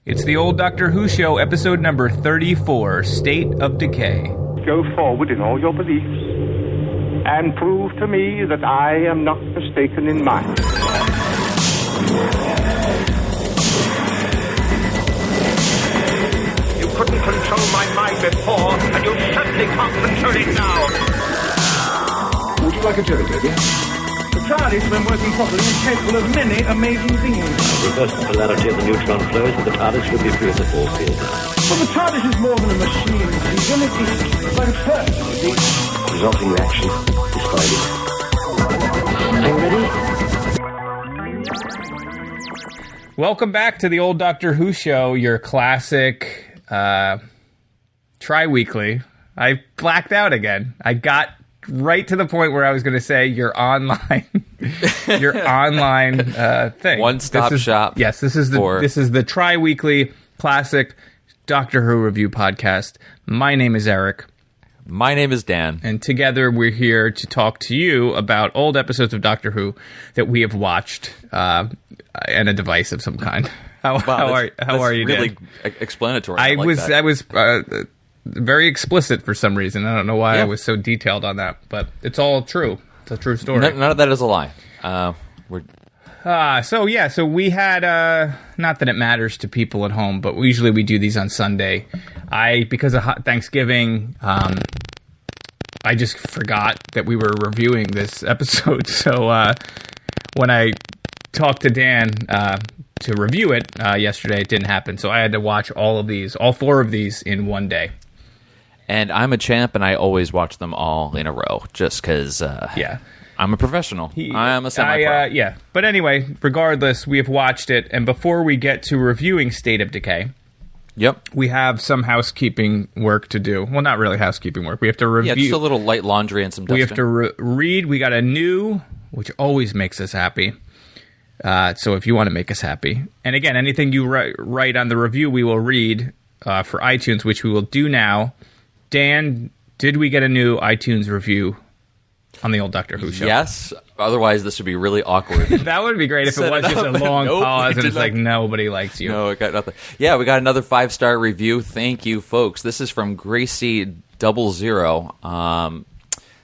It's the old Doctor Who show, episode number 34, State of Decay. Go forward in all your beliefs and prove to me that I am not mistaken in mine. You couldn't control my mind before, and you certainly can't control it now. Would you like a jelly, baby? The TARDIS, when working properly, is capable of many amazing things. Reverse the polarity of the neutron flows, and the TARDIS will be free of the force field. Well, the TARDIS is more than a machine, Stephen. It's like a person, you see. The resulting reaction is fighting. Are you ready? Welcome back to the old Doctor Who show, your classic tri-weekly. I blacked out again. I got right to the point where I was going to say your online thing. One-stop shop. Yes, this is the tri-weekly classic Doctor Who review podcast. My name is Eric. My name is Dan. And together we're here to talk to you about old episodes of Doctor Who that we have watched and a device of some kind. How are you, really Dan? Explanatory. I was very explicit for some reason. I don't know why I was so detailed on that, but it's all true. It's a true story. None of that is a lie. So we had, not that it matters to people at home, but usually we do these on Sunday. Because of Thanksgiving, I just forgot that we were reviewing this episode. So when I talked to Dan to review it yesterday, it didn't happen. So I had to watch all 4 of these in one day. And I'm a champ, and I always watch them all in a row, just because I'm a professional. I'm a semi-pro. But anyway, regardless, we have watched it, and before we get to reviewing State of Decay, we have some housekeeping work to do. Well, not really housekeeping work. We have to review. Yeah, just a little light laundry and some dusting. We have to read. We got a new, which always makes us happy. So if you want to make us happy, and again, anything you write on the review, we will read for iTunes, which we will do now. Dan, did we get a new iTunes review on the old Doctor Who show? Yes. Otherwise, this would be really awkward. That would be great if it was just a long pause and it's like nobody likes you. No, it got nothing. Yeah, we got another 5-star review. Thank you, folks. This is from Gracie 00.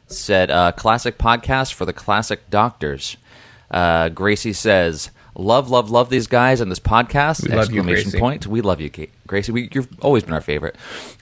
Said, classic podcast for the classic doctors. Gracie says, love these guys and this podcast. We love you, Gracie. Point. We love you, Gracie. You've always been our favorite.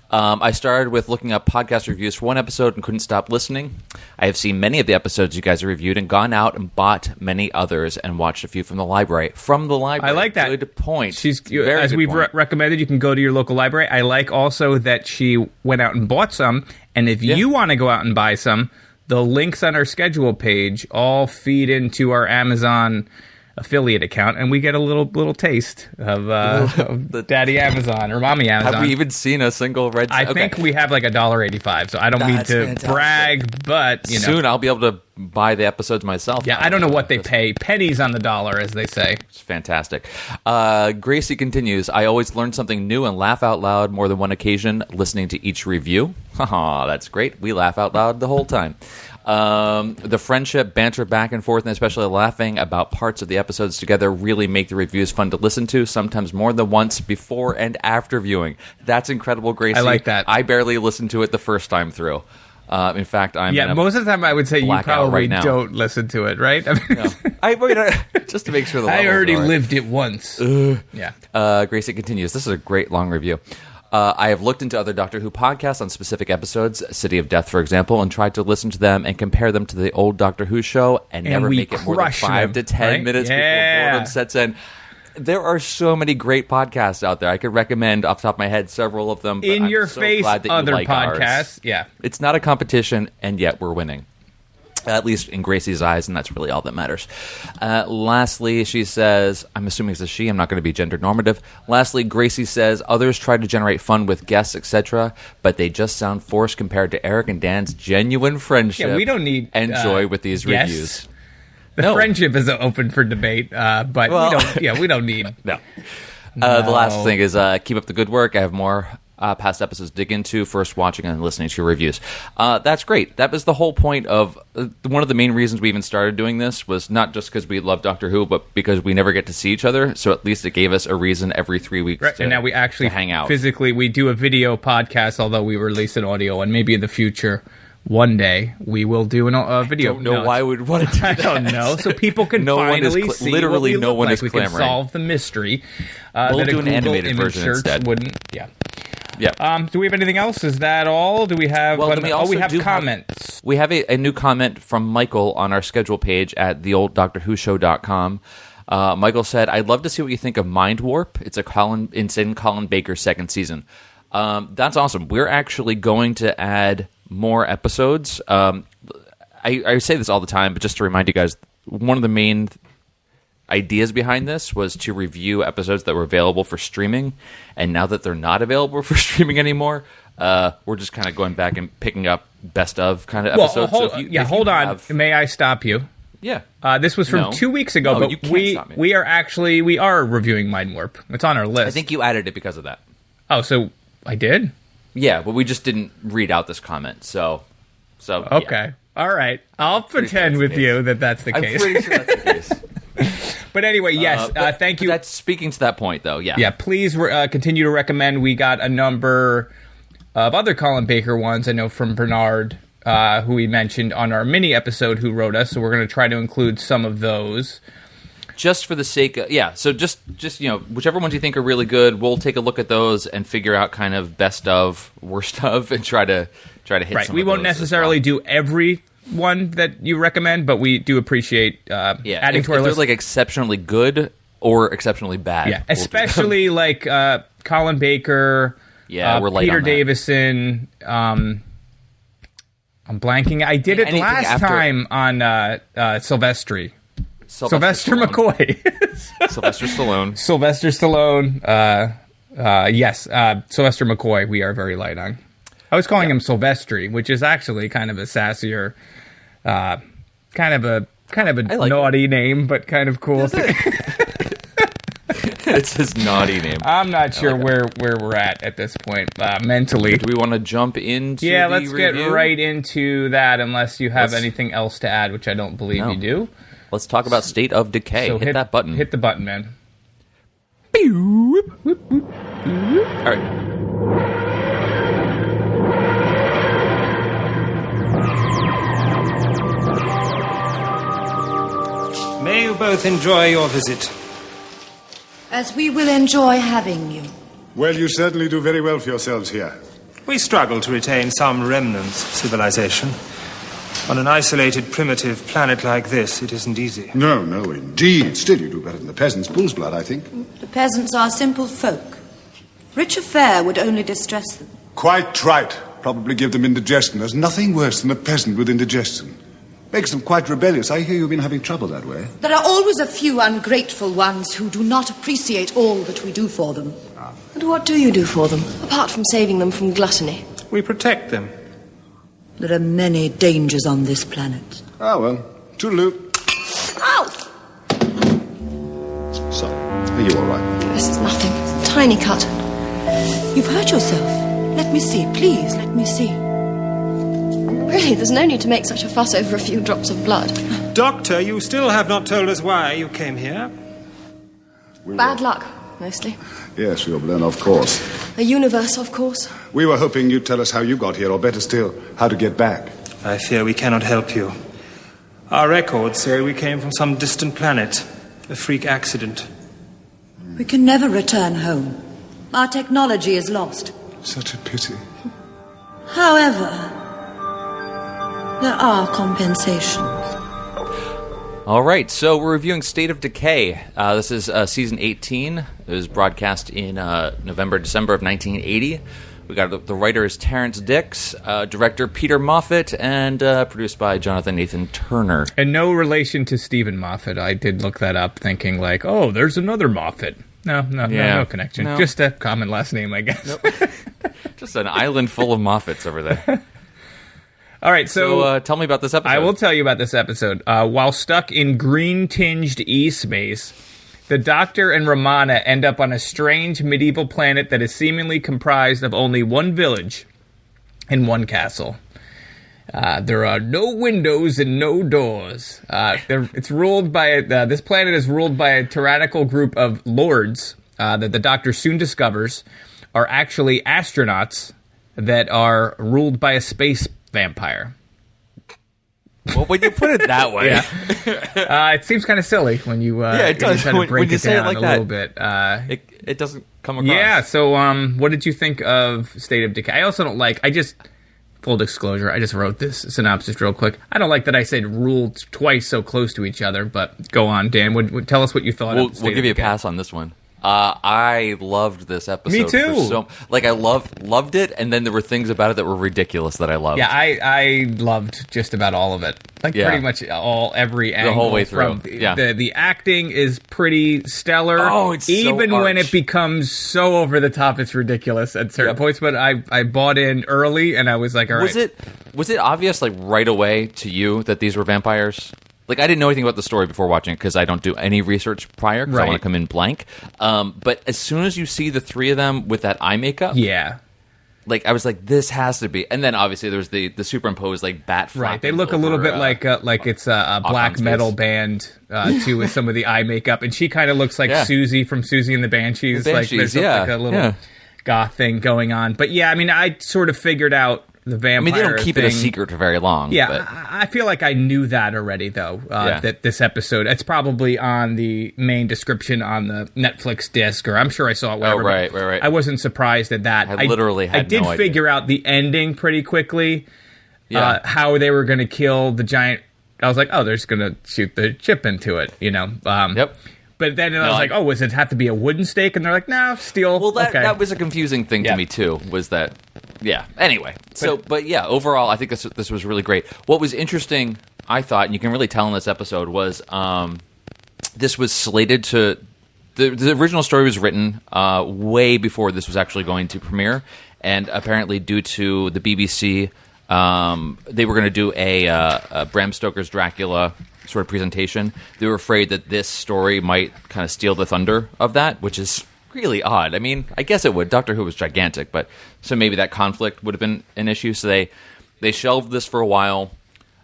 I started with looking up podcast reviews for one episode and couldn't stop listening. I have seen many of the episodes you guys have reviewed and gone out and bought many others and watched a few from the library. I like that. Good point. As we've recommended, you can go to your local library. I like also that she went out and bought some. And if you want to go out and buy some, the links on our schedule page all feed into our Amazon affiliate account, and we get a little taste of the Daddy Amazon or Mommy Amazon. Have we even seen a single red? I think we have like $1.85, so I don't mean to brag, but soon I'll be able to buy the episodes myself. Yeah, I don't know what they pay. Pennies on the dollar, as they say. It's fantastic. Gracie continues, I always learn something new and laugh out loud more than one occasion listening to each review. Haha, that's great. We laugh out loud the whole time. The friendship, banter back and forth, and especially laughing about parts of the episodes together really make the reviews fun to listen to, sometimes more than once before and after viewing. That's incredible, Gracie. I like that. I barely listened to it the first time through. In fact, most of the time I would say you probably don't listen to it, right? I mean, just to make sure the I already lived it once. Gracie continues. This is a great long review. I have looked into other Doctor Who podcasts on specific episodes, City of Death, for example, and tried to listen to them and compare them to the old Doctor Who show and never make it more than 5 to 10 minutes before boredom sets in. There are so many great podcasts out there. I could recommend, off the top of my head, several of them. But In I'm your so face, glad that other you like podcasts. Ours. Yeah. It's not a competition, and yet we're winning. At least in Gracie's eyes, and that's really all that matters. Lastly, she says, I'm assuming it's a she, I'm not going to be gender normative. Lastly, Gracie says, others try to generate fun with guests, etc., but they just sound forced compared to Eric and Dan's genuine friendship. Yeah, we don't need and joy with these reviews. The friendship is open for debate, but we don't need... No. The last thing is keep up the good work. I have more past episodes to dig into, first watching and listening to your reviews. That's great. That was the whole point of one of the main reasons we even started doing this was not just because we love Doctor Who, but because we never get to see each other. So at least it gave us a reason every 3 weeks to, and now we actually hang out. Physically, we do a video podcast, although we release an audio, and maybe in the future, one day, we will do a video. I don't know why we'd want to do that. I don't know. So people can finally see literally what we no look one like. is We can clamoring. solve the mystery. We'll that do a an Google animated image version search instead. wouldn't. Yeah. Yeah. Do we have anything else? Is that all? Do we have? Well, then we also we have do comments. We have a new comment from Michael on our schedule page at theolddoctorwhoshow.com. Michael said, I'd love to see what you think of Mind Warp. It's in Colin Baker's second season. That's awesome. We're actually going to add more episodes. I say this all the time, but just to remind you guys, one of the main ideas behind this was to review episodes that were available for streaming, and now that they're not available for streaming anymore, we're just kind of going back and picking up best of kind of episodes. Hold on. May I stop you? Yeah. This was from 2 weeks ago, but you can't stop me. we are reviewing Mind Warp. It's on our list. I think you added it because of that. Oh, so I did? Yeah, but we just didn't read out this comment, so okay. Yeah. All right. I'll pretend with you that that's the case. I'm pretty sure that's the case. But anyway, yes, thank you. That's speaking to that point, though, yeah. Yeah, please continue to recommend. We got a number of other Colin Baker ones. I know from Bernard, who we mentioned on our mini episode, who wrote us, so we're going to try to include some of those. Just for the sake of, so just whichever ones you think are really good, we'll take a look at those and figure out kind of best of, worst of, and try to hit right. some We of won't those necessarily do every one that you recommend, but we do appreciate adding to our if list. they're like exceptionally good or exceptionally bad. Yeah, especially like Colin Baker, we're light Peter on that. Davison. I'm blanking. I did it anything last after- time on Sylvester McCoy. Sylvester Stallone. Sylvester Stallone. Yes, Sylvester McCoy. We are very light on. I was calling him Sylvestri, which is actually kind of a sassier, kind of a naughty name, but kind of cool. It's his naughty name. I'm not sure where we're at this point mentally. Do we want to jump into Yeah, the let's review? get right into that, unless you have anything else to add, which I don't believe you do. Let's talk about State of Decay. So hit that button. Hit the button, man. All right. May you both enjoy your visit. As we will enjoy having you. Well, you certainly do very well for yourselves here. We struggle to retain some remnants of civilization. On an isolated, primitive planet like this, it isn't easy. No, indeed. Still, you do better than the peasants. Bull's blood, I think. The peasants are simple folk. Richer fare would only distress them. Quite right. Probably give them indigestion. There's nothing worse than a peasant with indigestion. Makes them quite rebellious. I hear you've been having trouble that way. There are always a few ungrateful ones who do not appreciate all that we do for them. And what do you do for them, apart from saving them from gluttony? We protect them. There are many dangers on this planet. Ah, well. Toodaloo. Ow! So, are you all right? This is nothing. It's a tiny cut. You've hurt yourself. Let me see. Please, let me see. Really, there's no need to make such a fuss over a few drops of blood. Doctor, you still have not told us why you came here. Bad luck, mostly. Yes, we'll learn, of course. A universe, of course. We were hoping you'd tell us how you got here, or better still, how to get back. I fear we cannot help you. Our records say we came from some distant planet. A freak accident. We can never return home. Our technology is lost. Such a pity. However, there are compensations. All right, so we're reviewing State of Decay. This is season 18. It was broadcast in November, December of 1980. We got the writer is Terrance Dicks, director Peter Moffat, and produced by Jonathan Nathan Turner. And no relation to Stephen Moffat. I did look that up, thinking like, oh, there's another Moffat. No connection. No. Just a common last name, I guess. Nope. Just an island full of Moffats over there. All right, so tell me about this episode. I will tell you about this episode. While stuck in green-tinged E-space, The Doctor and Romana end up on a strange medieval planet that is seemingly comprised of only one village and one castle. There are no windows and no doors. It's ruled by this planet is ruled by a tyrannical group of lords that the Doctor soon discovers are actually astronauts that are ruled by a space vampire. Well, when you put it that way, yeah. It seems kind of silly when you it does. Kind of break when you it say down it like a that, little bit. It doesn't come across. Yeah. So, what did you think of State of Decay? I also don't like. Full disclosure, I just wrote this synopsis real quick. I don't like that I said ruled twice so close to each other. But go on, Dan. Tell us what you thought. We'll give you a pass on this one. I loved this episode. Me too. I loved it, and then there were things about it that were ridiculous that I loved. Yeah, I loved just about all of it. Pretty much every angle. The whole way through. The acting is pretty stellar. Oh, it's even so when it becomes so over the top, it's ridiculous at certain points. But I bought in early, and I was like, all right. Was it obvious right away to you that these were vampires? I didn't know anything about the story before watching it because I don't do any research prior because I want to come in blank. But as soon as you see the three of them with that eye makeup, I was like, this has to be. And then obviously there's the superimposed bat. Right, they look a little bit like it's a black metal band too, with some of the eye makeup, and she kind of looks like Susie from Susie and the Banshees. There's like a little goth thing going on. But I sort of figured out the vampire they don't keep it a secret for very long. Yeah, but I feel like I knew that already, though, that this episode, it's probably on the main description on the Netflix disc, or I'm sure I saw it wherever. Oh, right. I wasn't surprised at that. I literally had no idea. I did figure out the ending pretty quickly, how they were going to kill the giant. I was like, oh, they're just going to shoot the chip into it, Yep. But then I was like, oh, does it have to be a wooden stake? And they're like, no, steel. Well, that was a confusing thing to me, too, was that, Anyway, overall, I think this was really great. What was interesting, I thought, and you can really tell in this episode, was this was slated to... The original story was written way before this was actually going to premiere, and apparently due to the BBC, they were going to do a Bram Stoker's Dracula sort of presentation. They were afraid that this story might kind of steal the thunder of that, which is really odd. I guess it would. Doctor Who was gigantic, but so maybe that conflict would have been an issue. So they shelved this for a while.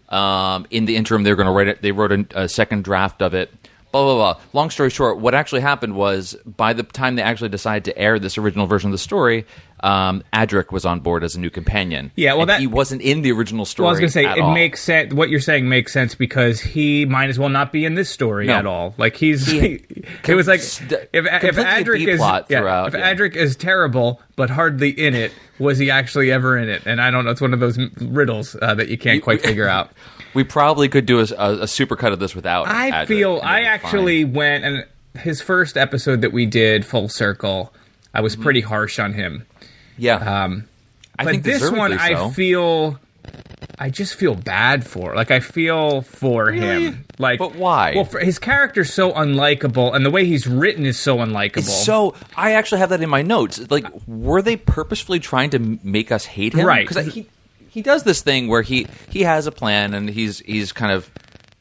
In the interim, they were going to write it. They wrote a second draft of it. Blah, blah, blah. Long story short, what actually happened was by the time they actually decided to air this original version of the story, Adric was on board as a new companion. Yeah, well, he wasn't in the original story. Well, I was going to say, it makes sense. What you're saying makes sense because he might as well not be in this story at all. It was like if Adric is terrible but hardly in it, was he actually ever in it? And I don't know. It's one of those riddles that you can't quite figure out. We probably could do a supercut of this without Adric. I actually went, and his first episode that we did, Full Circle, I was pretty harsh on him. Yeah. I think this one, so. I just feel bad for. I feel for him. But why? Well, his character's so unlikable, and the way he's written is so unlikable. I actually have that in my notes. Were they purposefully trying to make us hate him? Right. Because he does this thing where he has a plan, and he's kind of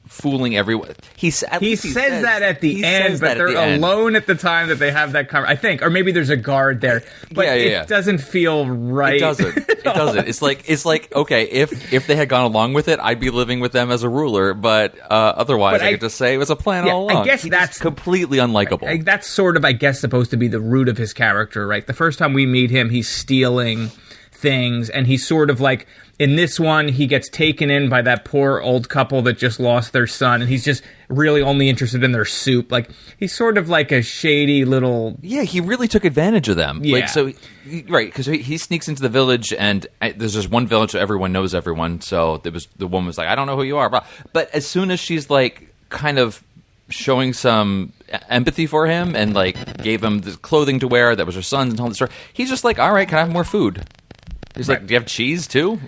fooling everyone. He says that at the end, but they're alone at the time that they have that conversation. I think, or maybe there's a guard there, but it doesn't feel right. It doesn't. It doesn't. It's like okay, if they had gone along with it, I'd be living with them as a ruler, but otherwise, I could just say it was a plan all along. I guess that's completely unlikable. That's sort of, I guess, supposed to be the root of his character, right? The first time we meet him, he's stealing things, and he's sort of like, in this one, he gets taken in by that poor old couple that just lost their son, and he's just really only interested in their soup. He's sort of like a shady little... Yeah, he really took advantage of them. Yeah. Because he sneaks into the village, and there's just one village, so everyone knows everyone, so the woman was like, I don't know who you are. But as soon as she's, kind of showing some empathy for him, and, gave him the clothing to wear that was her son's and told the story, he's just like, all right, can I have more food? He's like, do you have cheese, too?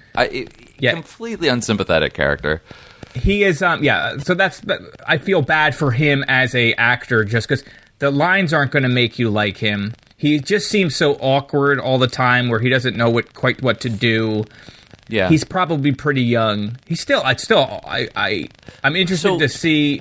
Completely unsympathetic character. He is, so I feel bad for him as a actor, just because the lines aren't going to make you like him. He just seems so awkward all the time, where he doesn't know quite what to do. Yeah. He's probably pretty young. I'm interested to see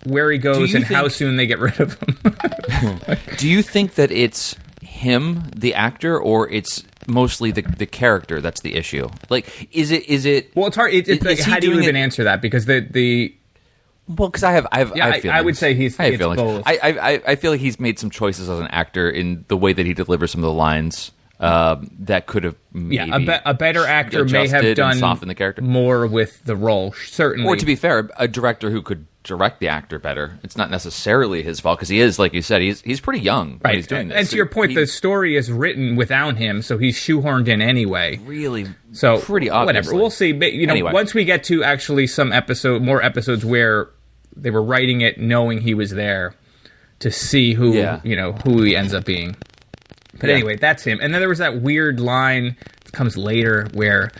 where he goes and how soon they get rid of him. Do you think that it's him, the actor, or it's mostly the character that's the issue? Like, is it? Well, it's hard. It's like, how do you even answer that? Because the well, because I have I would say I have feelings. both. I feel like he's made some choices as an actor in the way that he delivers some of the lines that could have maybe a better actor may have done soften the character more with the role, certainly. Or to be fair, a director who could direct the actor better. It's not necessarily his fault because he is, like you said, he's pretty young when he's doing this. And to your point, the story is written without him, so he's shoehorned in anyway. Really, so pretty obviously. Whatever, we'll see. But, anyway. Once we get to actually more episodes where they were writing it knowing he was there to see who he ends up being. But anyway, that's him. And then there was that weird line that comes later where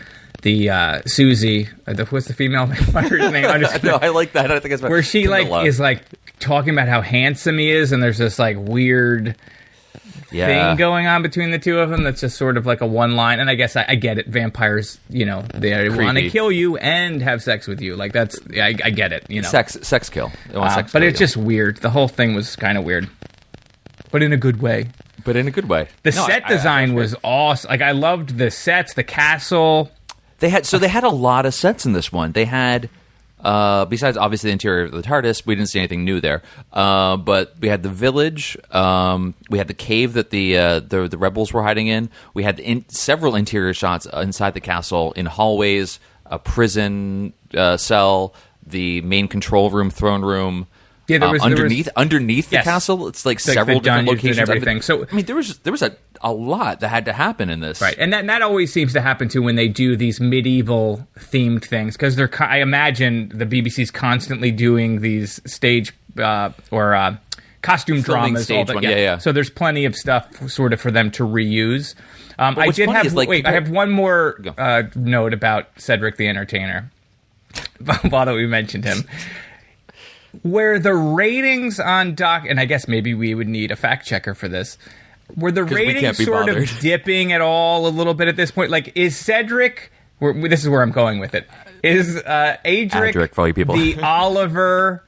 the Susie, what's the female vampire's name? No, I like that. I think it's where she is talking about how handsome he is, and there's this weird thing going on between the two of them that's just sort of like a one line. And I guess I get it. Vampires, they want to kill you and have sex with you. Like that's I get it. Sex kill. They want sex but kill it's just weird. The whole thing was kind of weird, but in a good way. The set design was awesome. Like I loved the sets, the castle. They had a lot of sets in this one. They had, besides obviously the interior of the TARDIS, we didn't see anything new there. But we had the village. We had the cave that the rebels were hiding in. We had several interior shots inside the castle, in hallways, a prison cell, the main control room, throne room. Yeah, there was underneath the castle. It's like several different locations and everything. So I mean, there was a lot that had to happen in this, right? And that always seems to happen too when they do these medieval themed things, because I imagine the BBC's constantly doing these stage or costume dramas. So there's plenty of stuff sort of for them to reuse. I did have I have one more note about Cedric the Entertainer. While that we mentioned him. Where the ratings on and I guess maybe we would need a fact checker for this, were the ratings sort of dipping at all a little bit at this point? Like, is Cedric, this is where I'm going with it, is Adric for all you people. The Oliver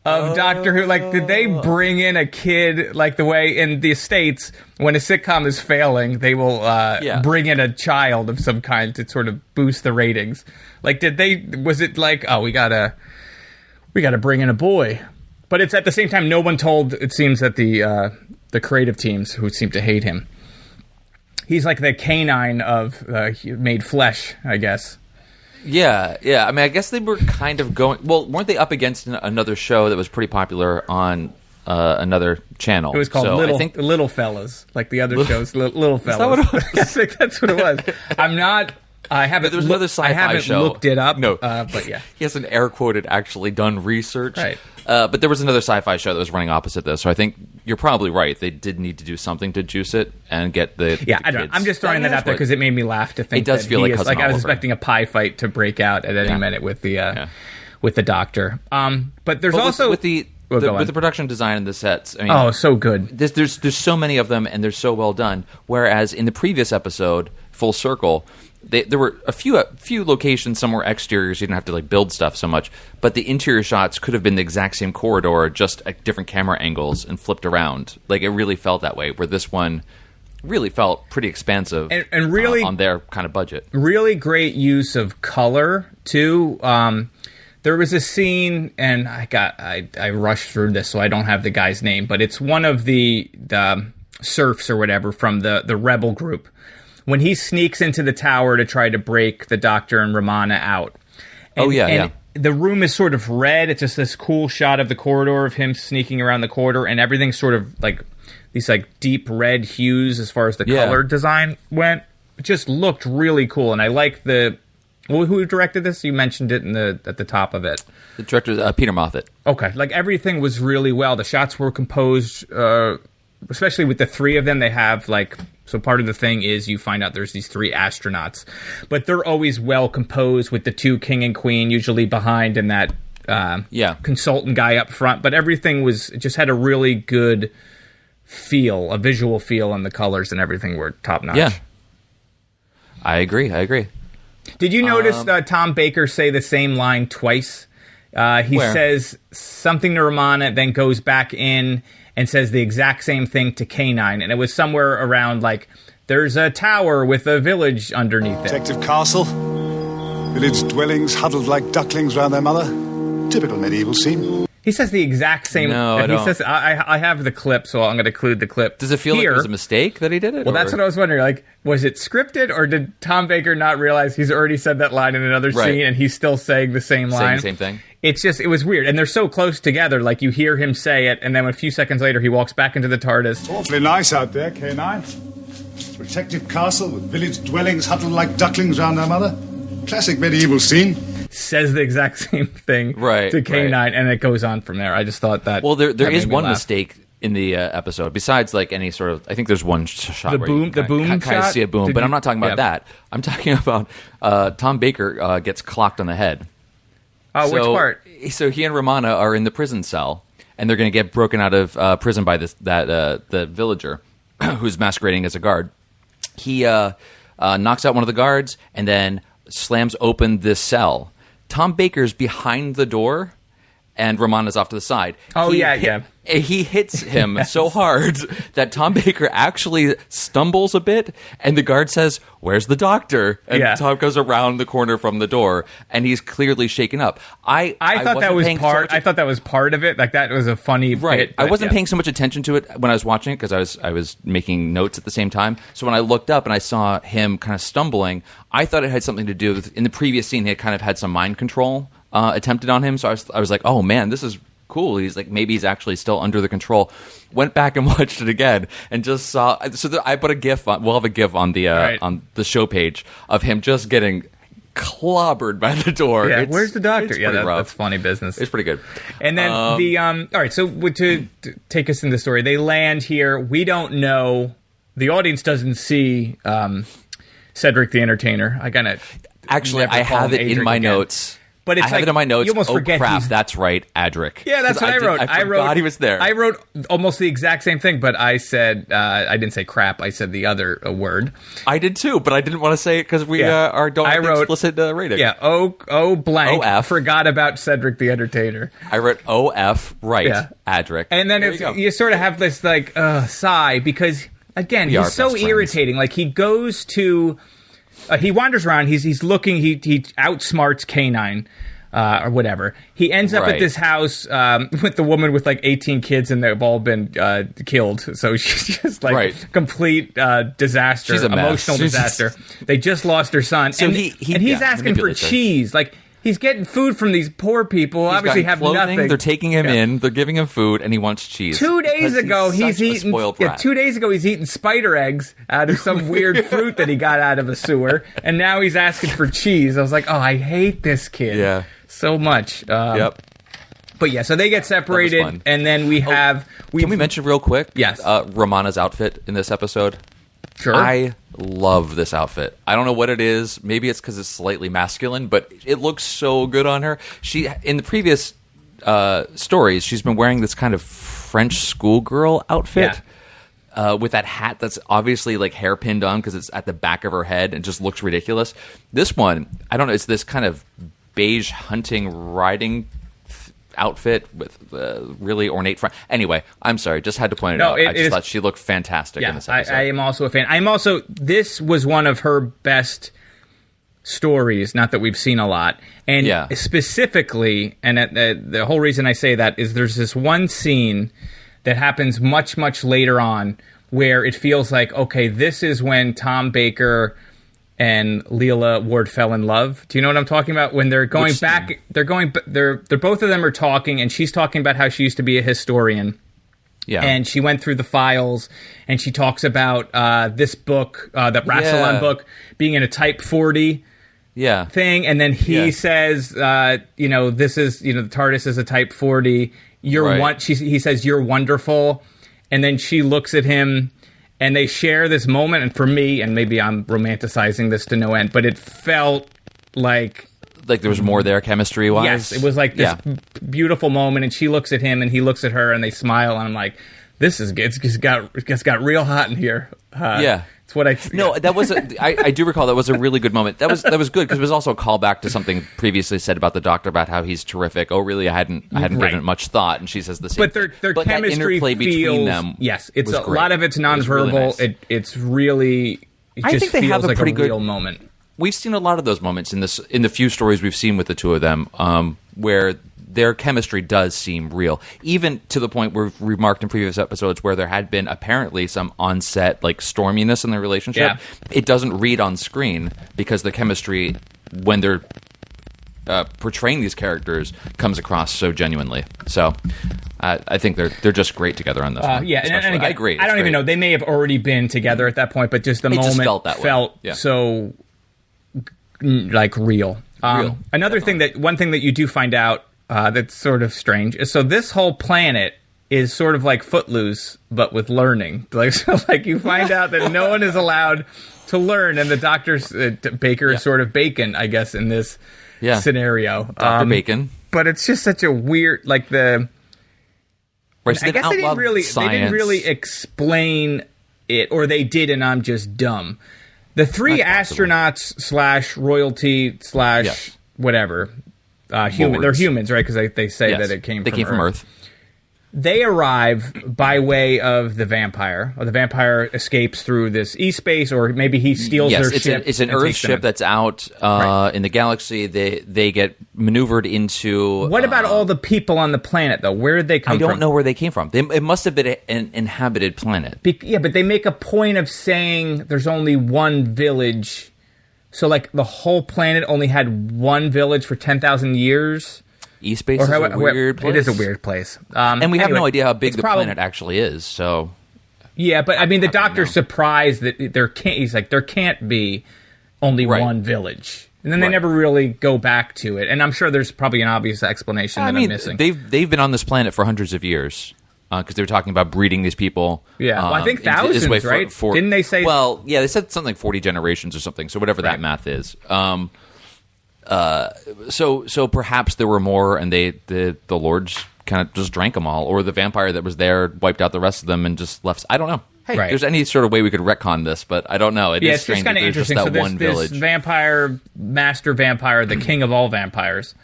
of Doctor Who? Like, did they bring in a kid, like the way in the States, when a sitcom is failing, they will bring in a child of some kind to sort of boost the ratings? Like, was it like, we gotta bring in a boy? But it's at the same time, no one told, it seems, that the creative teams, who seem to hate him, he's like the canine of made flesh, I guess. Yeah. I mean, I guess they were kind of going, well, weren't they up against another show that was pretty popular on another channel? It was called Little Fellas, like the other shows, Little Fellas. Is that what it was? I think that's what it was. I haven't. There was another sci-fi show. Looked it up. No, but yeah, he hasn't air quoted actually done research. Right. But there was another sci-fi show that was running opposite this, so I think you're probably right. They did need to do something to juice it and get the I don't know. I'm just throwing that out there because it made me laugh to think. It does feel like Cousin I was Oliver. expecting a pie fight to break out at any minute with the Doctor. But there's also with the production design and the sets. I mean, so good. There's so many of them and they're so well done. Whereas in the previous episode, Full Circle, there were a few locations, some were exteriors, you didn't have to build stuff so much, but the interior shots could have been the exact same corridor, just at different camera angles and flipped around. Like, it really felt that way, where this one really felt pretty expansive and really on their kind of budget. Really great use of color too. There was a scene, and I rushed through this, so I don't have the guy's name, but it's one of the serfs or whatever from the rebel group, when he sneaks into the tower to try to break the Doctor and Romana out. And the room is sort of red. It's just this cool shot of the corridor of him sneaking around the corridor, and everything's sort of like these deep red hues as far as the color design went. It just looked really cool, and I like who directed this? You mentioned it at the top of it. The director, Peter Moffat. Okay, everything was really well. The shots were composed, especially with the three of them. They have so part of the thing is you find out there's these three astronauts, but they're always well composed with the two king and queen usually behind and that consultant guy up front. But everything just had a really good feel, a visual feel, and the colors and everything were top notch. Yeah, I agree. Did you notice Tom Baker say the same line twice He Where? says something to Romana, then goes back in and says the exact same thing to K9. And it was somewhere around, like, there's a tower with a village underneath it. Detective Castle. Village dwellings huddled like ducklings round their mother. Typical medieval scene. He says the exact same... No, I don't. He says, I have the clip, so I'm going to include the clip. Does it feel like it was a mistake that he did it? Well, that's what I was wondering. Like, was it scripted, or did Tom Baker not realize he's already said that line in another scene, and he's still saying the same line? Saying the same thing? It's just, it was weird. And they're so close together, like, you hear him say it, and then a few seconds later, he walks back into the TARDIS. It's awfully nice out there, K9. Protective castle with village dwellings huddled like ducklings round their mother. Classic medieval scene. Says the exact same thing to K9, and it goes on from there. I just thought that... Well, there is one mistake in the episode, besides, like, any sort of... I think there's one shot the where boom, you the boom kind of shot? see a boom, but I'm not talking about that. I'm talking about Tom Baker gets clocked on the head. Oh, which part? So he and Romana are in the prison cell, and they're going to get broken out of prison by the villager who's masquerading as a guard. He knocks out one of the guards and then slams open this cell. Tom Baker's behind the door, and Romana's off to the side. Oh, yeah. He hits him so hard that Tom Baker actually stumbles a bit, and the guard says, "Where's the doctor?" And Tom goes around the corner from the door, and he's clearly shaken up. I thought that was part. I thought that was part of it. Like, that was a funny bit. I wasn't paying so much attention to it when I was watching it because I was making notes at the same time. So when I looked up and I saw him kind of stumbling, I thought it had something to do with, in the previous scene, he had kind of had some mind control attempted on him. So I was like, oh man, this is cool. He's like, maybe he's actually still under the control. Went back and watched it again and just saw. So I put a GIF on. We'll have a GIF on the show page of him just getting clobbered by the door. Yeah, where's the doctor? Yeah, rough. that's funny business. It's pretty good. And then all right. So to take us in the story, they land here. We don't know. The audience doesn't see Cedric the Entertainer. Actually, I have it in my notes. But it's I have it in my notes. You almost forget crap, that's right, Adric. Yeah, that's what I wrote. I forgot he was there. I wrote almost the exact same thing, but I said, I didn't say crap, I said the other word. I did too, but I didn't want to say it because we don't have the explicit rating. Yeah, O blank, OF. Forgot about Cedric the Entertainer. I wrote OF, right, Adric. And then you sort of have this, like, sigh, because, again, he's so irritating. Like, he goes to... he wanders around. He's looking. He outsmarts K9 or whatever. He ends up at this house with the woman with like 18 kids, and they've all been killed. So she's just like complete disaster, she's a mess. Emotional disaster. They just lost her son, so and he's asking for cheese. Like, he's getting food from these poor people. He's obviously have clothing, nothing. They're taking him in. They're giving him food, and he wants cheese. 2 days ago, he's eating. Yeah, 2 days ago, he's eating spider eggs out of some weird fruit that he got out of a sewer, and now he's asking for cheese. I was like, oh, I hate this kid so much. Yep. But yeah, so they get separated, and then we have. Can we mention real quick? Yes. Romana's outfit in this episode. Sure. I love this outfit. I don't know what it is. Maybe it's because it's slightly masculine, but it looks so good on her. She, in the previous stories, she's been wearing this kind of French schoolgirl outfit with that hat that's obviously like hair pinned on because it's at the back of her head and just looks ridiculous. This one, I don't know, it's this kind of beige hunting riding outfit with really ornate front. Anyway, I'm sorry, just had to point it out. I just thought she looked fantastic in this episode. I am also a fan. This was one of her best stories, not that we've seen a lot. And specifically, and the whole reason I say that is there's this one scene that happens much, much later on where it feels like, okay, this is when Tom Baker and Leela Ward fell in love. Do you know what I'm talking about? When they're going back, they're both of them are talking, and she's talking about how she used to be a historian. Yeah. And she went through the files, and she talks about this book, that Rassilon book, being in a Type 40 thing. And then he says, this is, the TARDIS is a Type 40. He says, you're wonderful. And then she looks at him, and they share this moment, and for me, and maybe I'm romanticizing this to no end, but it felt like there was more there chemistry-wise? Yes, it was like this beautiful moment, and she looks at him, and he looks at her, and they smile, and I'm like, this is it's got real hot in here. It's what I that was I do recall that was a really good moment. That was good because it was also a callback to something previously said about the Doctor about how he's terrific. Oh, really? I hadn't given it much thought, and she says the same. But their chemistry interplay between them. Yes, it's a great. lot of it's nonverbal. Really nice. It's really. It I just think they feels have a like pretty a good real moment. We've seen a lot of those moments in the few stories we've seen with the two of them, where their chemistry does seem real, even to the point where we've remarked in previous episodes where there had been apparently some on-set like storminess in their relationship. Yeah. It doesn't read on screen because the chemistry, when they're portraying these characters, comes across so genuinely. So I think they're just great together on this one. Yeah, and again, I agree. I don't even know. They may have already been together at that point, but just the moment just felt that way. Yeah. so like real. One thing that you do find out that's sort of strange is so this whole planet is sort of like Footloose, but with learning. Like you find out that no one is allowed to learn, and the Doctor's Baker is sort of Bacon, I guess, in this scenario. Dr. Bacon. But it's just such a weird, like the. Right, so I guess they didn't really explain it, or they did, and I'm just dumb. The three astronauts / royalty / whatever. Human. They're humans, right? Because they say that it came from Earth. They arrive by way of the vampire. Or the vampire escapes through this e-space, or maybe he steals their ship. It's an Earth ship that's out in the galaxy. They get maneuvered into... What about all the people on the planet, though? Where did they come from? I don't know where they came from. It must have been an inhabited planet. But they make a point of saying there's only one village. So, like, the whole planet only had one village for 10,000 years? E-space is a weird place. It is a weird place. And we have no idea how big the planet actually is, so... Yeah, but, I mean, the Doctor's surprised that there can't be only one village. And then they never really go back to it. And I'm sure there's probably an obvious explanation I'm missing. They've been on this planet for hundreds of years. Because they were talking about breeding these people. Yeah, well, I think thousands, right? Didn't they say... Well, yeah, they said something like 40 generations or something, so whatever that math is. So perhaps there were more, and the lords kind of just drank them all, or the vampire that was there wiped out the rest of them and just left. I don't know. Hey, there's any sort of way we could retcon this, but I don't know. It's strange kind of interesting. Just that one village. This master vampire, the king of all vampires,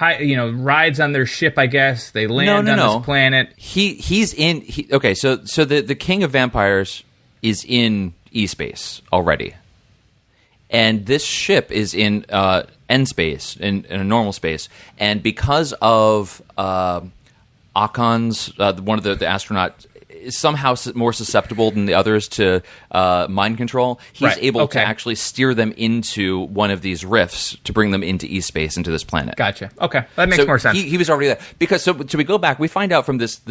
rides on their ship. I guess they land on this planet. He's in. Okay, so the king of vampires is in E-space already. And this ship is in end space, in a normal space. And because of Akon's, one of the astronauts, is somehow more susceptible than the others to mind control, he's able to actually steer them into one of these rifts to bring them into E-space, into this planet. Gotcha. Okay. That makes more sense. He was already there. Because, so we go back, we find out from this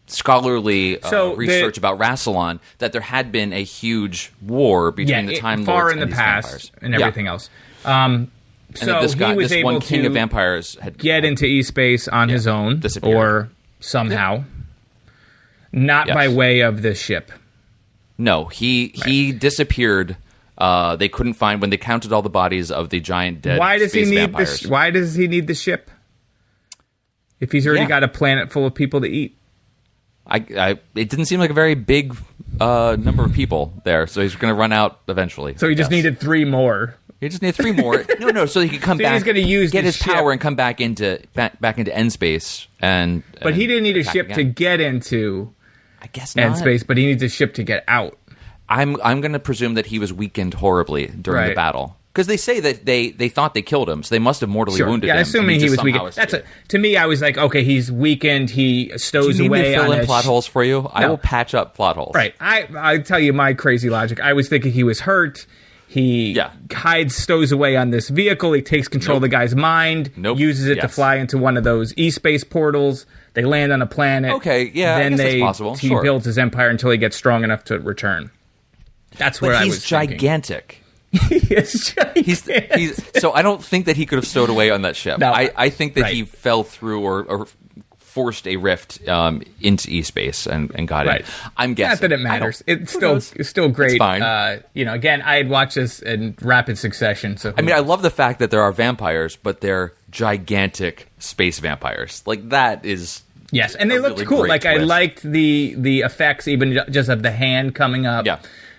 scholarly research about Rassilon that there had been a huge war between the Time Lords and the these past vampires. And everything else. So this one king of vampires had get into E-space on his own, or somehow, not by way of this ship. No, he disappeared. They couldn't find, when they counted all the bodies of the giant dead vampires. Why does he need the ship? If he's already got a planet full of people to eat. It didn't seem like a very big number of people there, so he's going to run out eventually. So he just needed 3 more. He just needed 3 more. No, so he could come back. He's going to use get his ship. Power and come back into end space. But he didn't need a ship to get into. I guess end space, but he needs a ship to get out. I'm going to presume that he was weakened horribly during the battle. Because they say that they thought they killed him, so they must have mortally wounded him. Yeah, assuming he was weakened. To me, I was like, okay, he's weakened. He stows away. Do you need me to fill in plot holes for you? I will patch up plot holes. Right. I tell you my crazy logic. I was thinking he was hurt. He stows away on this vehicle. He takes control of the guy's mind. Uses it to fly into one of those E-space portals. They land on a planet. Okay, yeah, then that's possible. He builds his empire until he gets strong enough to return. That's where I was thinking. He's gigantic. He is gigantic. So I don't think that he could have stowed away on that ship. No, I think that he fell through or forced a rift into E-space and got in. I'm guessing. Not that it matters. It's still great. It's fine. Again, I had watched this in rapid succession. So I love the fact that there are vampires, but they're gigantic space vampires. Like, that is... Yes, and they looked really cool. great Like, I twist. liked the effects, even just of the hand coming up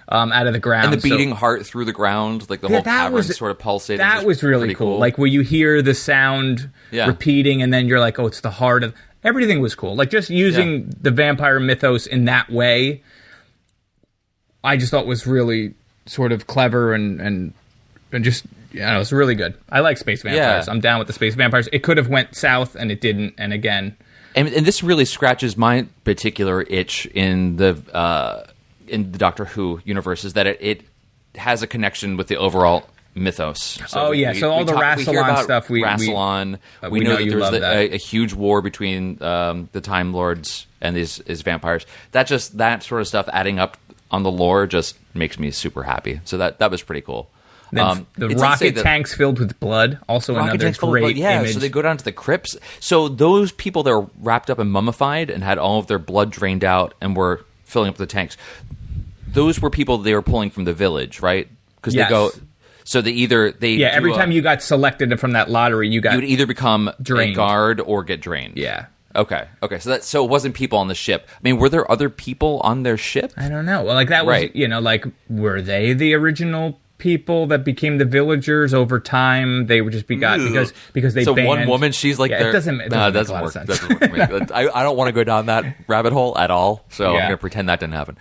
out of the ground. And the beating heart through the ground, like the whole cavern sort of pulsating. That was really pretty cool. Like, where you hear the sound repeating, and then you're like, oh, it's the heart of... Everything was cool. Like, just using the vampire mythos in that way, I just thought was really sort of clever and just... Yeah, it was really good. I like space vampires. I'm down with the space vampires. It could have went south, and it didn't. And again... And this really scratches my particular itch in the Doctor Who universe, is that it has a connection with the overall mythos. So so all the Rassilon stuff. Rassilon. We know that there was a huge war between the Time Lords and his vampires. That sort of stuff adding up on the lore just makes me super happy. So that was pretty cool. Then the rocket tanks filled with blood, also another great image. So they go down to the crypts. So those people that were wrapped up and mummified and had all of their blood drained out and were filling up the tanks, those were people they were pulling from the village, right? Because they go... So every time you got selected from that lottery, you would either become drained. A guard or get drained. Yeah. Okay. So it wasn't people on the ship. I mean, were there other people on their ship? I don't know. Well, like that was, like, were they the original people that became the villagers over time? They would just be got because they banned one woman. She's like, it doesn't make a lot of sense. Doesn't work for me. I don't want to go down that rabbit hole at all. So I'm going to pretend that didn't happen.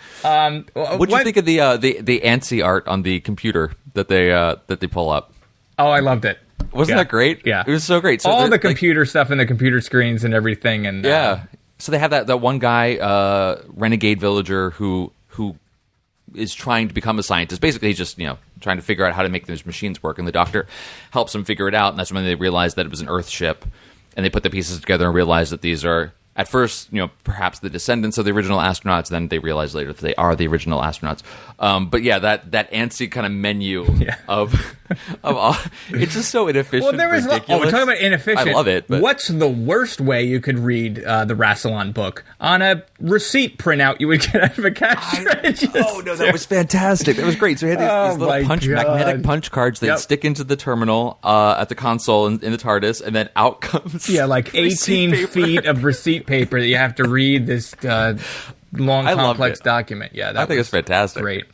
What do you think of the ANSI art on the computer that they pull up? Oh, I loved it. Wasn't that great? Yeah, it was so great. So all the computer stuff and the computer screens and everything, and so they have that one guy, renegade villager who is trying to become a scientist. Basically, he's just trying to figure out how to make those machines work, and the Doctor helps him figure it out. And that's when they realize that it was an Earth ship, and they put the pieces together and realize that these are, at first, perhaps the descendants of the original astronauts. Then they realize later that they are the original astronauts. But that ANSI kind of menu of all, it's just so inefficient. Well, there was we're talking about inefficient. I love it. But. What's the worst way you could read the Rassilon book? On a receipt printout you would get out of a cash register. Oh no, that was fantastic. That was great. So he had these little magnetic punch cards that stick into the terminal at the console in the TARDIS, and then out comes 18 feet of receipt paper that you have to read this long, complex document. Yeah, I think it's fantastic. Great.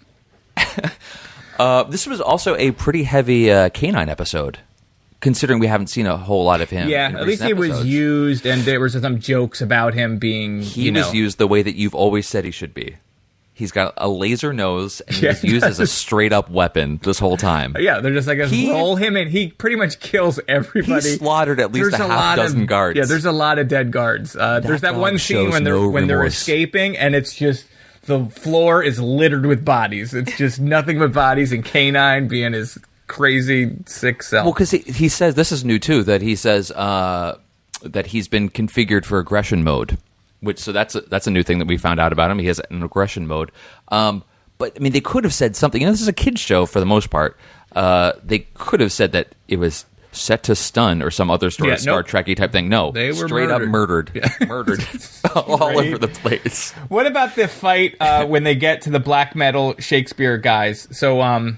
This was also a pretty heavy canine episode, considering we haven't seen a whole lot of him. Yeah, at least he was used, and there was some jokes about him being. He was used the way that you've always said he should be. He's got a laser nose, and he's used as a straight-up weapon this whole time. Yeah, they're just like, roll him in. He pretty much kills everybody. He slaughtered at least a half dozen guards. Yeah, there's a lot of dead guards. There's that one scene when they're escaping, and it's just the floor is littered with bodies. It's just nothing but bodies, and K9 being his crazy, sick self. Well, because he says, this is new too, that he says that he's been configured for aggression mode. So that's a new thing that we found out about him. He has an aggression mode. But I mean, they could have said something. This is a kids show for the most part. They could have said that it was set to stun or some other sort of Star Trek-y type thing. No, they were straight up murdered. Murdered all over the place. What about the fight when they get to the black metal Shakespeare guys? So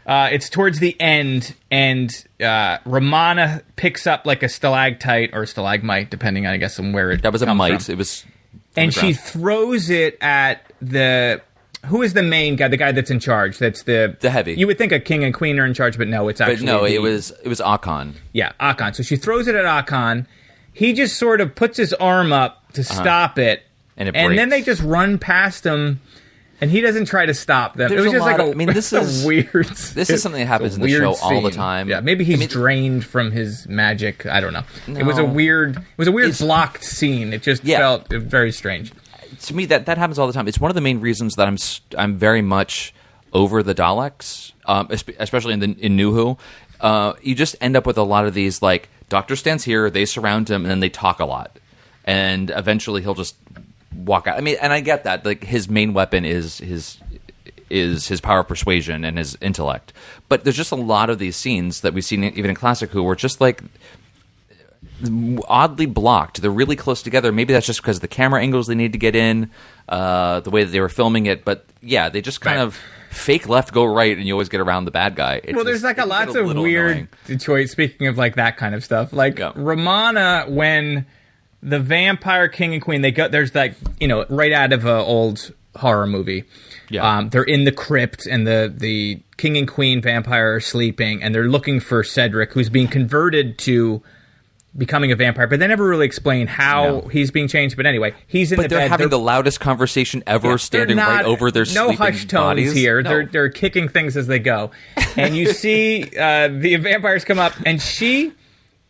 it's towards the end, and Romana picks up like a stalactite or stalagmite, depending, I guess, on where it. That was a mite. From. It was, and she throws it at the. Who is the main guy? The guy that's in charge. That's the heavy. You would think a king and queen are in charge, but no, it's actually. It was Akon. Yeah, Akon. So she throws it at Akon. He just sort of puts his arm up to stop it, and then they just run past him. And he doesn't try to stop them. It was just like this is weird. This is something that happens in the show all the time. Yeah, maybe he's drained from his magic. I don't know. No. It was a weird blocked scene. It just felt very strange. To me, that happens all the time. It's one of the main reasons that I'm very much over the Daleks, especially in New Who. You just end up with a lot of these, like, Doctor stands here, they surround him, and then they talk a lot, and eventually he'll just walk out. I mean, and I get that. Like, his main weapon is his power of persuasion and his intellect. But there's just a lot of these scenes that we've seen even in Classic Who where just like oddly blocked. They're really close together. Maybe that's just because of the camera angles they need to get in, the way that they were filming it. But yeah, they just kind of fake left, go right, and you always get around the bad guy. There's like lots of weird choice. Speaking of like that kind of stuff, like Romana, when the vampire king and queen, there's like, right out of an old horror movie. Yeah. They're in the crypt, and the king and queen vampire are sleeping, and they're looking for Cedric, who's being converted to becoming a vampire, but they never really explain how he's being changed. But anyway, he's in the bed. But they're having the loudest conversation ever, standing right over their sleeping bodies. No hush tones here. No. They're kicking things as they go. And you see the vampires come up, and she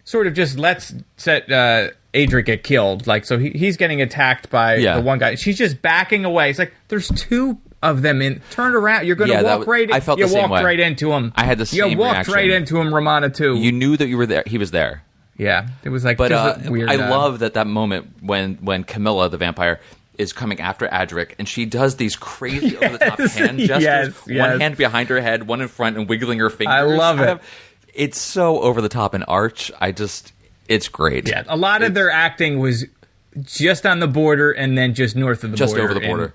sort of just lets Adric get killed. Like, so he's getting attacked by the one guy. She's just backing away. It's like, there's two of them in. Turn around. You're going to walk right in. I felt the same way. You walked right into him. I had the same reaction. You walked right into him, Romana, too. You knew that you were there. He was there. Yeah, it was like, but just weird. I love that moment when Camilla, the vampire, is coming after Adric, and she does these crazy over the top hand gestures. One hand behind her head, one in front, and wiggling her fingers. I love it. It's so over the top and arch. It's great. Yeah, a lot of their acting was just on the border, and then just north of the border. Just over the border.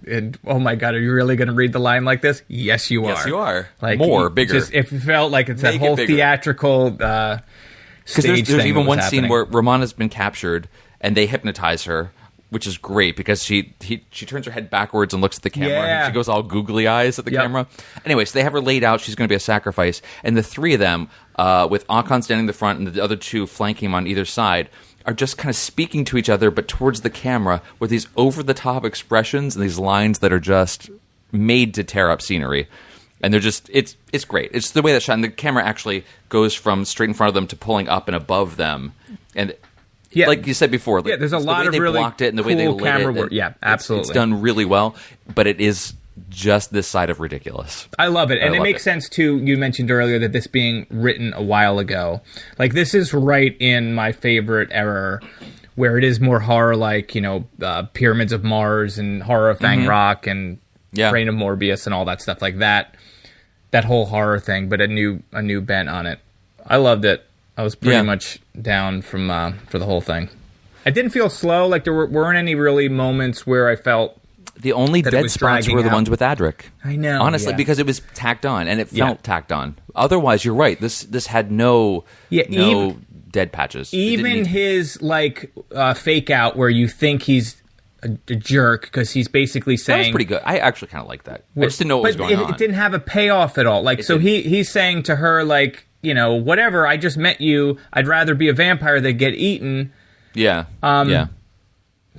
And oh my God, are you really going to read the line like this? Yes, you are. Yes, you are. Like, bigger. It felt like it's that whole theatrical. Because there's even one scene where Romana's been captured, and they hypnotize her, which is great because she turns her head backwards and looks at the camera. Yeah. And she goes all googly eyes at the camera. Anyway, so they have her laid out. She's going to be a sacrifice. And the three of them, with Akon standing in the front and the other two flanking him on either side, are just kind of speaking to each other, but towards the camera with these over-the-top expressions and these lines that are just made to tear up scenery. And they're just, it's great. It's the way that shot, and the camera actually goes from straight in front of them to pulling up and above them. And like you said before, there's a lot of really blocked it and the way they lit camera it. work. Yeah, absolutely. It's done really well, but it is just this side of ridiculous. I love it. And it makes sense, too, you mentioned earlier that this being written a while ago. Like, this is right in my favorite era, where it is more horror, like, Pyramids of Mars and Horror of Fang Rock and Reign of Morbius and all that stuff like that. That whole horror thing, but a new bent on it. I loved it. I was pretty much down for the whole thing. I didn't feel slow. Like, there weren't any really moments where I felt the only dead spots were the ones with Adric. I know, honestly, because it was tacked on and it felt tacked on. Otherwise, you're right. This had no dead patches. Even his fake out where you think he's a jerk because he's basically saying... That was pretty good. I actually kind of like that. I just didn't know what was going on. It didn't have a payoff at all. Like, so he's saying to her, like, whatever, I just met you. I'd rather be a vampire than get eaten. Yeah.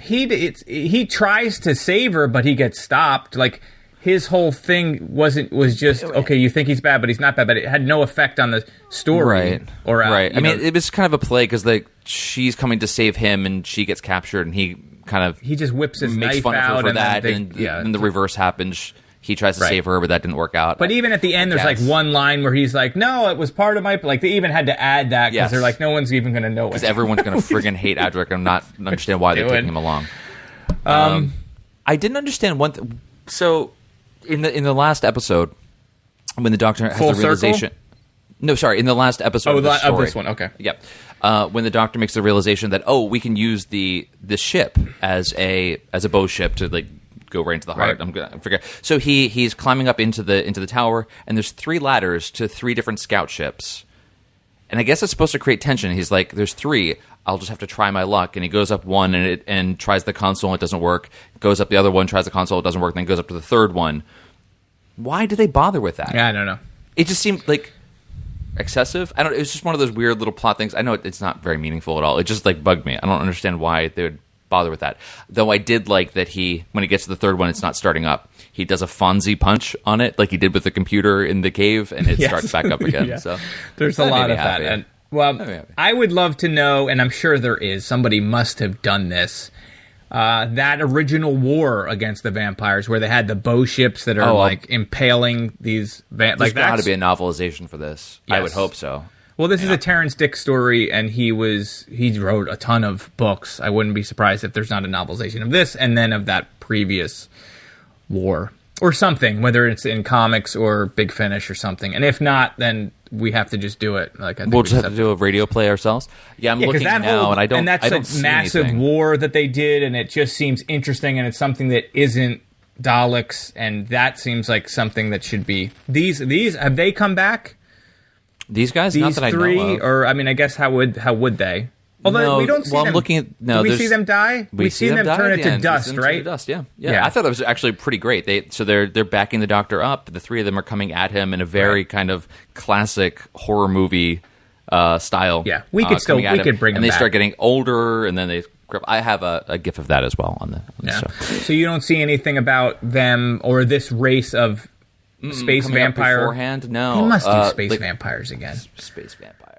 He tries to save her, but he gets stopped. Like, his whole thing was just, okay, you think he's bad, but he's not bad. But it had no effect on the story. Right. Right. I mean, it was kind of a play because she's coming to save him, and she gets captured, and he just whips his makes knife fun out of her for that, and the reverse happens. He tries to save her, but that didn't work out. But even at the end, there's like one line where he's like, "No, it was part of my." Like, they even had to add that because they're like, no one's even going to know it because everyone's going to friggin' hate Adric and not understand why they're taking him along. I didn't understand one thing. So in the last episode, when the Doctor has the realization. No, sorry. In the last episode of this one, okay. Yep. When the Doctor makes the realization that we can use this ship as a bow ship to like go right into the heart. I'm gonna forget. So he's climbing up into the tower, and there's 3 ladders to 3 different scout ships. And I guess it's supposed to create tension. He's like, "There's 3. I'll just have to try my luck." And he goes up one and tries the console. It doesn't work. Goes up the other one, tries the console. It doesn't work. Then goes up to the 3rd one. Why do they bother with that? Yeah, I don't know. It just seemed like excessive. It was just one of those weird little plot things. I know it's not very meaningful at all. It just like bugged me. I don't understand why they would bother with that. Though I did like that when he gets to the 3rd one, it's not starting up. He does a Fonzie punch on it, like he did with the computer in the cave, and it starts back up again. So there's a lot of that. And I would love to know, and I'm sure there is. Somebody must have done this. That original war against the vampires, where they had the bow ships that are impaling these. There's got to be a novelization for this. Yes. I would hope so. Well, this is a Terrance Dicks story, and he wrote a ton of books. I wouldn't be surprised if there's not a novelization of this, and then of that previous war or something, whether it's in comics or Big Finish or something. And if not, then we have to just do it. Like, we'll just have to do a radio play ourselves. Yeah, I'm looking now, and I don't. And that's I don't a massive anything. war that they did, and it just seems interesting, and it's something that isn't Daleks, and that seems like something that should be these. Have they come back? These guys, these not that three, I know of. Or I mean, I guess how would they? Although we don't see them. I'm looking at, do we see them die? We see them turn into dust, right? Dust, yeah. I thought that was actually pretty great. They're backing the Doctor up. The three of them are coming at him in a very kind of classic horror movie style. Yeah, we could bring them back. And they start getting older, and then they. I have a GIF of that as well on the show. So you don't see anything about them or this race of space vampire beforehand? No, they must do space vampires again. Space vampires.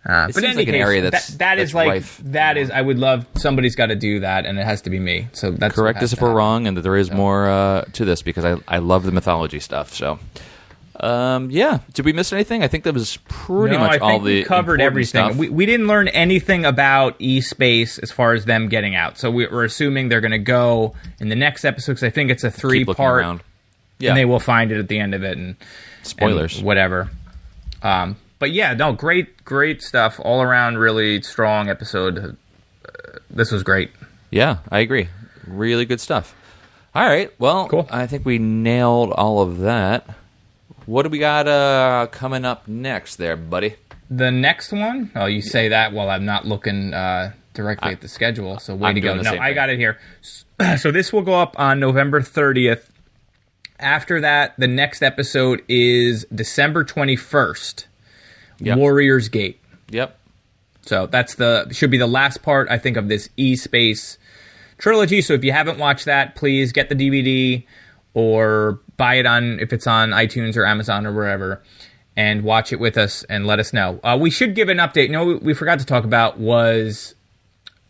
But in any case, an area that is like rife. That is. I would love. Somebody's got to do that, and it has to be me. So that's correct us if we're wrong, and that there is more to this because I love the mythology stuff. So. Did we miss anything? I think that was pretty much all the. We covered everything. Stuff. We didn't learn anything about E-Space as far as them getting out. So we're assuming they're going to go in the next episode because I think it's a 3-part. Yeah, and they will find it at the end of it. And spoilers, and whatever. But yeah, no, great stuff all around. Really strong episode. This was great. Yeah, I agree. Really good stuff. All right, well, cool. I think we nailed all of that. What do we got coming up next there, buddy? The next one? Oh, you say that while I'm not looking directly at the schedule, so way to go. No, I got it here. So this will go up on November 30th. After that, the next episode is December 21st, Warrior's Gate. Yep. So that's should be the last part, I think, of this E-Space trilogy. So if you haven't watched that, please get the DVD or buy it if it's on iTunes or Amazon or wherever, and watch it with us and let us know. We should give an update. No, we forgot to talk about was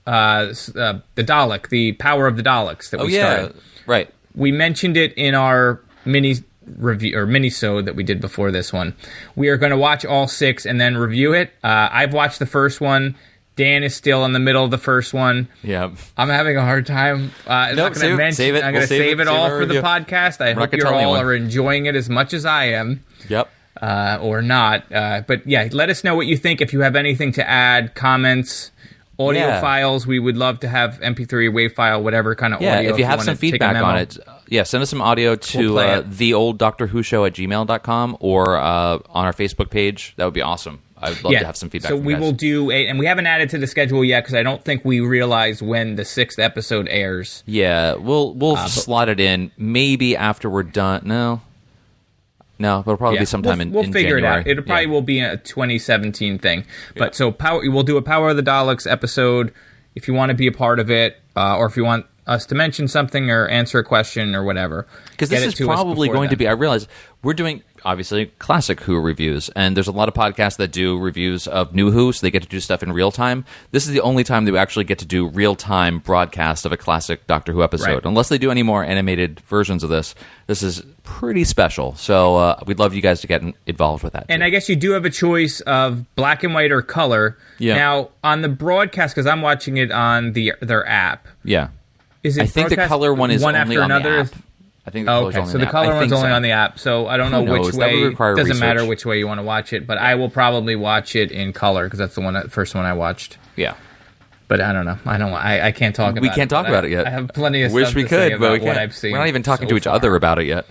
the Dalek, the power of the Daleks that we started. Right. We mentioned it in our mini review or mini-sode that we did before this one. We are going to watch all 6 and then review it. I've watched the first one. Dan is still in the middle of the first one. Yeah, I'm having a hard time. I'm not going to mention. I'm going to save it all for the podcast. I hope you all are enjoying it as much as I am. Yep. Or not. But yeah, let us know what you think. If you have anything to add, comments, audio files, we would love to have MP3, WAV file, whatever kind of audio. If you have some feedback on it, send us some audio to the old Doctor Who show at gmail.com or on our Facebook page. That would be awesome. I'd love to have some feedback. So we will do and we haven't added to the schedule yet because I don't think we realize when the 6th episode airs. Yeah, we'll slot it in maybe after we're done. No, it'll probably be sometime in We'll figure January. it out. It probably will be a 2017 thing. But so we'll do a Power of the Daleks episode if you want to be a part of it, or if you want us to mention something or answer a question or whatever. Because this is probably going to be. I realize we're doing. Obviously, classic Who reviews, and there's a lot of podcasts that do reviews of new Who, so they get to do stuff in real time. This is the only time that we actually get to do real-time broadcast of a classic Doctor Who episode. Right. Unless they do any more animated versions of this, this is pretty special. So we'd love you guys to get involved with that. And I guess you do have a choice of black and white or color. Yeah. Now, on the broadcast, because I'm watching it on their app. Yeah. Is it I think the color one is only on the app. I think the color one's only on the app, so I don't know which way. It doesn't matter which way you want to watch it, but I will probably watch it in color because that's the first one I watched. Yeah, but I don't know. I can't talk about it. We can't talk about it yet. I have plenty of stuff to say say about what I've seen. We're not even talking to each other about it yet.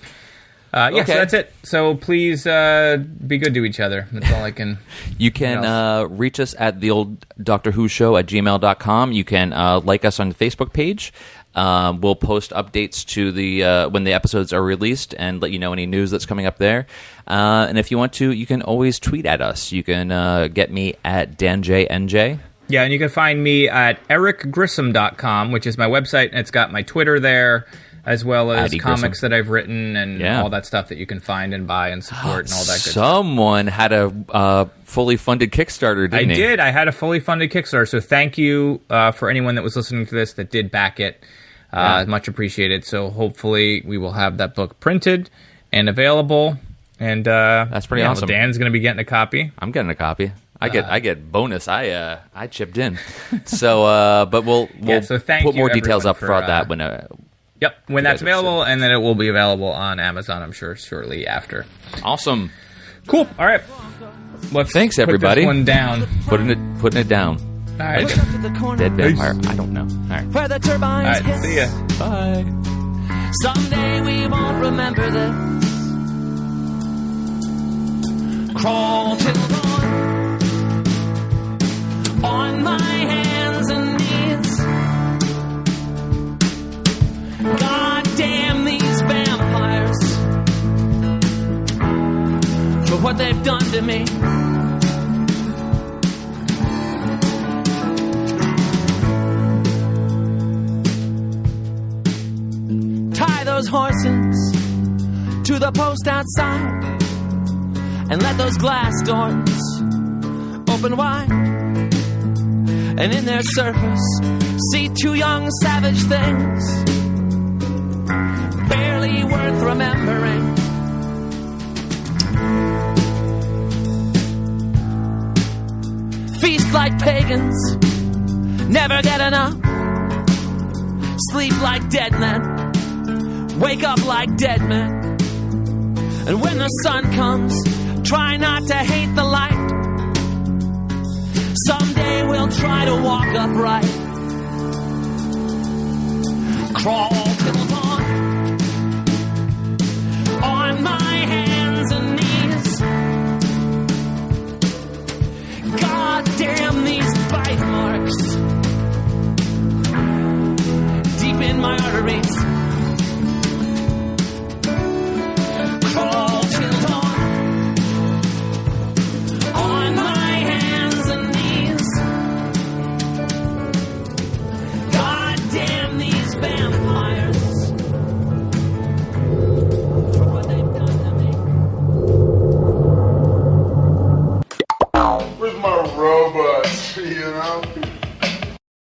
So that's it. So please be good to each other. That's all I can. You can reach us at the old Doctor Who show at gmail.com. You can like us on the Facebook page. We'll post updates to the when the episodes are released and let you know any news that's coming up there. And if you want to, you can always tweet at us. You can get me at DanJNJ. Yeah, and you can find me at ericgrissom.com, which is my website, and it's got my Twitter there, as well as comics that I've written and all that stuff that you can find and buy and support and all that good stuff. Someone had a fully funded Kickstarter, didn't he? I did. I had a fully funded Kickstarter, so thank you for anyone that was listening to this that did back it. Much appreciated. So hopefully we will have that book printed and available. And that's pretty awesome. Dan's going to be getting a copy. I'm getting a copy. I get bonus. I chipped in. So, but we'll put more details up for that when. When that's available, and then it will be available on Amazon, I'm sure, shortly after. Awesome. Cool. All right. Thanks, everybody. Put this one down. Putting it down. All right. Dead vampire. I don't know. All right. All right. See ya. Bye. Someday we won't remember this. Crawl till dawn on my hands and knees. God damn these vampires for what they've done to me. Tie those horses to the post outside and let those glass doors open wide. And in their surface, see two young savage things, barely worth remembering. Feast like pagans, never get enough. Sleep like dead men, wake up like dead men. And when the sun comes, try not to hate the light. Someday we'll try to walk upright. Crawl till dawn on my hands and knees. God damn these bite marks deep in my arteries. Crawl till dawn on my hands and knees. God damn these vampires for what they've done to me. Where's my robot? You know?